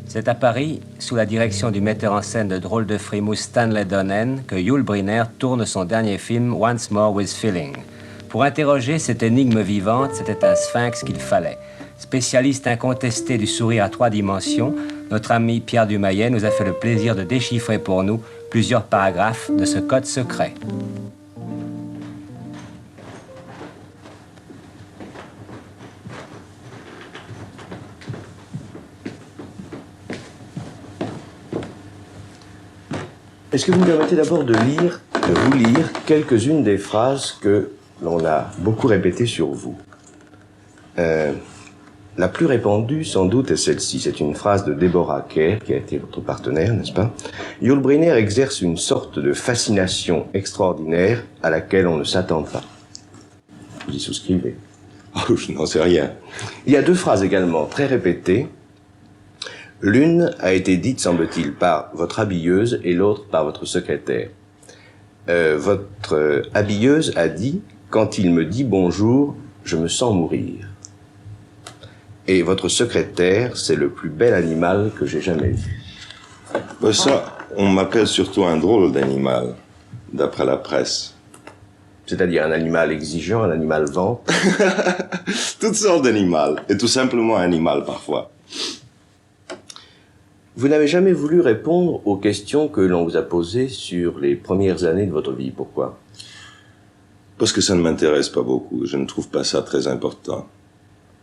C'est à Paris, sous la direction du metteur en scène de drôles de frimousse Stanley Donen, que Yul Brynner tourne son dernier film Once More with Feeling. Pour interroger cette énigme vivante, c'était un sphinx qu'il fallait. Spécialiste incontesté du sourire à 3 dimensions, notre ami Pierre Dumayet nous a fait le plaisir de déchiffrer pour nous plusieurs paragraphes de ce code secret. Est-ce que vous me permettez d'abord de vous lire quelques-unes des phrases que l'on a beaucoup répétées sur vous. La plus répandue, sans doute, est celle-ci. C'est une phrase de Deborah Kerr, qui a été votre partenaire, n'est-ce pas? Yul Brynner exerce une sorte de fascination extraordinaire à laquelle on ne s'attend pas. Vous y souscrivez? Oh, je n'en sais rien. Il y a 2 phrases également très répétées. L'une a été dite, semble-t-il, par votre habilleuse et l'autre par votre secrétaire. Votre habilleuse a dit « Quand il me dit bonjour, je me sens mourir ». Et votre secrétaire, c'est le plus bel animal que j'ai jamais vu. Ben ça, on m'appelle surtout un drôle d'animal, d'après la presse. C'est-à-dire un animal exigeant, un animal vent. Toutes sortes d'animaux, et tout simplement animal parfois. Vous n'avez jamais voulu répondre aux questions que l'on vous a posées sur les premières années de votre vie. Pourquoi? Parce que ça ne m'intéresse pas beaucoup. Je ne trouve pas ça très important.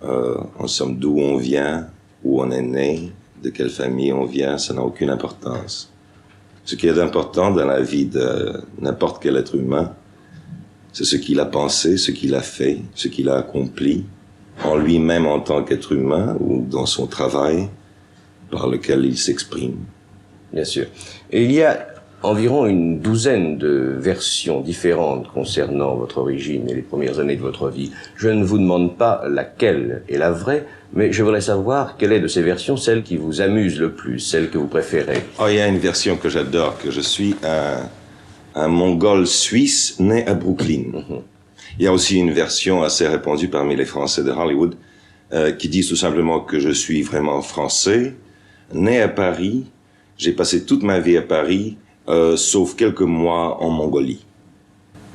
En somme, d'où on vient, où on est né, de quelle famille on vient, ça n'a aucune importance. Ce qui est important dans la vie de n'importe quel être humain, c'est ce qu'il a pensé, ce qu'il a fait, ce qu'il a accompli, en lui-même en tant qu'être humain ou dans son travail, par lequel il s'exprime. Bien sûr. Et il y a environ une douzaine de versions différentes concernant votre origine et les premières années de votre vie. Je ne vous demande pas laquelle est la vraie, mais je voudrais savoir quelle est de ces versions celle qui vous amuse le plus, celle que vous préférez. Oh, il y a une version que j'adore, que je suis un Mongol suisse né à Brooklyn. Il y a aussi une version assez répandue parmi les Français de Hollywood qui dit tout simplement que je suis vraiment français, né à Paris, j'ai passé toute ma vie à Paris, sauf quelques mois en Mongolie.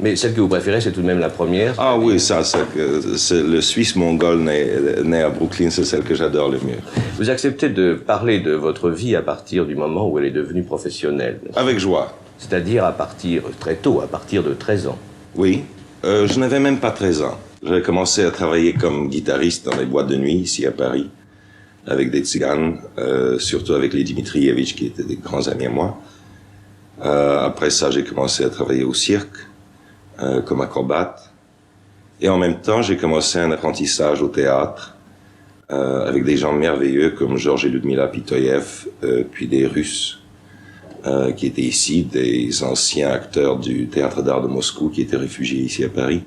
Mais celle que vous préférez, c'est tout de même la première? Ah oui, ça, c'est le Suisse mongol né à Brooklyn, c'est celle que j'adore le mieux. Vous acceptez de parler de votre vie à partir du moment où elle est devenue professionnelle? Avec joie. C'est-à-dire à partir, très tôt, à partir de 13 ans? Oui, je n'avais même pas 13 ans. J'avais commencé à travailler comme guitariste dans les boîtes de nuit, ici à Paris, avec des tziganes, surtout avec les Dimitrievitch, qui étaient des grands amis à moi. Après ça, j'ai commencé à travailler au cirque, comme acrobate. Et en même temps, j'ai commencé un apprentissage au théâtre, avec des gens merveilleux comme Georges et Ludmila Pitoyev, puis des Russes, qui étaient ici, des anciens acteurs du Théâtre d'Art de Moscou, qui étaient réfugiés ici à Paris.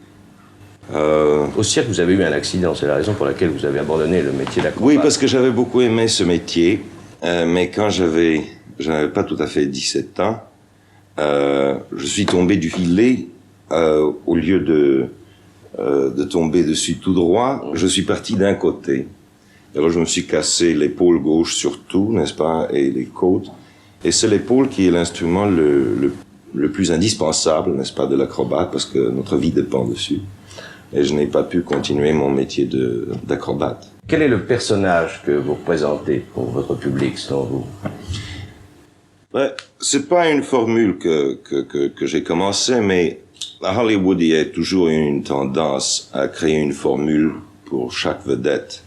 Au cirque, vous avez eu un accident, c'est la raison pour laquelle vous avez abandonné le métier d'acrobate. Oui, parce que j'avais beaucoup aimé ce métier, mais quand je n'avais pas tout à fait 17 ans, je suis tombé du filet, au lieu de tomber dessus tout droit, je suis parti d'un côté. Alors je me suis cassé l'épaule gauche surtout, n'est-ce pas, et les côtes. Et c'est l'épaule qui est l'instrument le plus indispensable, n'est-ce pas, de l'acrobate, parce que notre vie dépend dessus. Et je n'ai pas pu continuer mon métier d'acrobate. Quel est le personnage que vous représentez pour votre public, selon vous? Ouais, c'est pas une formule que j'ai commencé, mais à Hollywood, il y a toujours une tendance à créer une formule pour chaque vedette.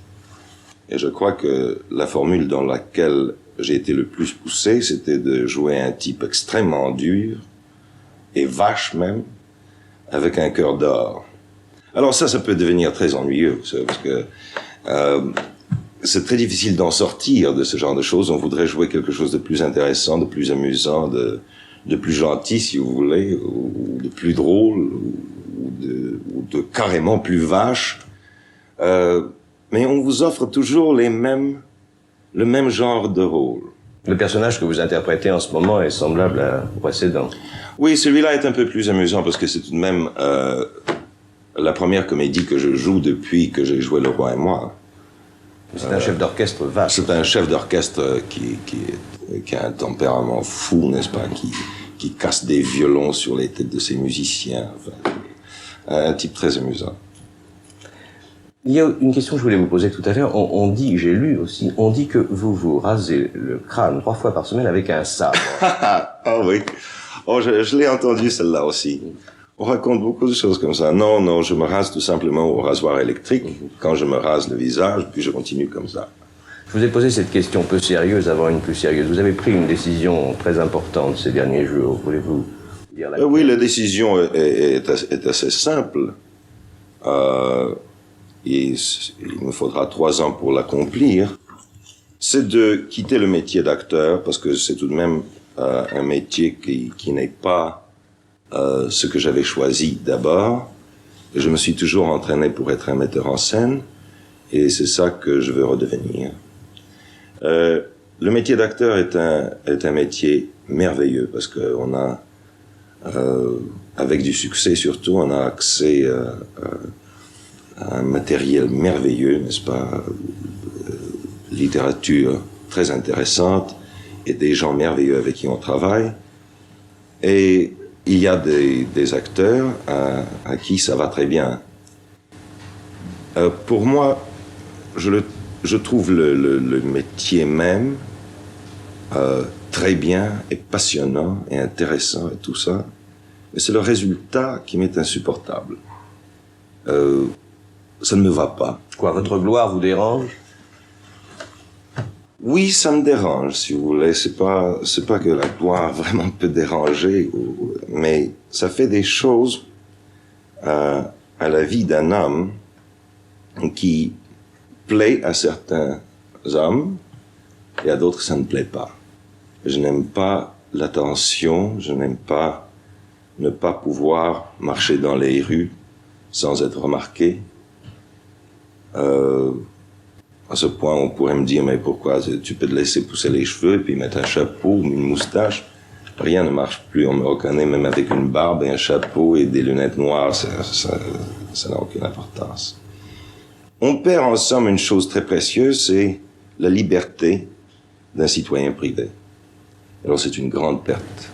Et je crois que la formule dans laquelle j'ai été le plus poussé, c'était de jouer un type extrêmement dur, et vache même, avec un cœur d'or. Alors ça peut devenir très ennuyeux, parce que c'est très difficile d'en sortir de ce genre de choses. On voudrait jouer quelque chose de plus intéressant, de plus amusant, de plus gentil, si vous voulez, ou de plus drôle, ou de carrément plus vache. Mais on vous offre toujours le même genre de rôle. Le personnage que vous interprétez en ce moment est semblable au précédent. Oui, celui-là est un peu plus amusant parce que c'est tout de même la première comédie que je joue depuis que j'ai joué Le Roi et moi. C'est un chef d'orchestre vaste. C'est un chef d'orchestre qui a un tempérament fou, n'est-ce pas, qui casse des violons sur les têtes de ses musiciens. Enfin, un type très amusant. Il y a une question que je voulais vous poser tout à l'heure. On dit, j'ai lu aussi, on dit que vous vous rasez le crâne 3 fois par semaine avec un sabre. Ah oui. Oh, je l'ai entendu celle-là aussi. On raconte beaucoup de choses comme ça. Non, je me rase tout simplement au rasoir électrique. Quand je me rase le visage, puis je continue comme ça. Je vous ai posé cette question peu sérieuse avant une plus sérieuse. Vous avez pris une décision très importante ces derniers jours. Voulez-vous dire la Oui, la décision est assez simple. Et il me faudra 3 ans pour l'accomplir. C'est de quitter le métier d'acteur, parce que c'est tout de même un métier qui n'est pas ce que j'avais choisi d'abord. Je me suis toujours entraîné pour être un metteur en scène, et c'est ça que je veux redevenir. Le métier d'acteur est un métier merveilleux, parce que on a, avec du succès surtout, on a accès à un matériel merveilleux, n'est-ce pas, littérature très intéressante, et des gens merveilleux avec qui on travaille. Et il y a des acteurs à qui ça va très bien. Pour moi, je trouve le métier même très bien et passionnant et intéressant et tout ça. Mais c'est le résultat qui m'est insupportable. Ça ne me va pas. Quoi, votre gloire vous dérange? Oui, ça me dérange, si vous voulez. C'est pas que la gloire vraiment peut déranger, mais ça fait des choses à la vie d'un homme qui plaît à certains hommes et à d'autres ça ne plaît pas. Je n'aime pas l'attention, je n'aime pas ne pas pouvoir marcher dans les rues sans être remarqué. À ce point, on pourrait me dire, mais pourquoi tu peux te laisser pousser les cheveux et puis mettre un chapeau ou une moustache? Rien ne marche plus, on me reconnaît même avec une barbe et un chapeau et des lunettes noires, ça n'a aucune importance. On perd en somme une chose très précieuse, c'est la liberté d'un citoyen privé. Alors c'est une grande perte.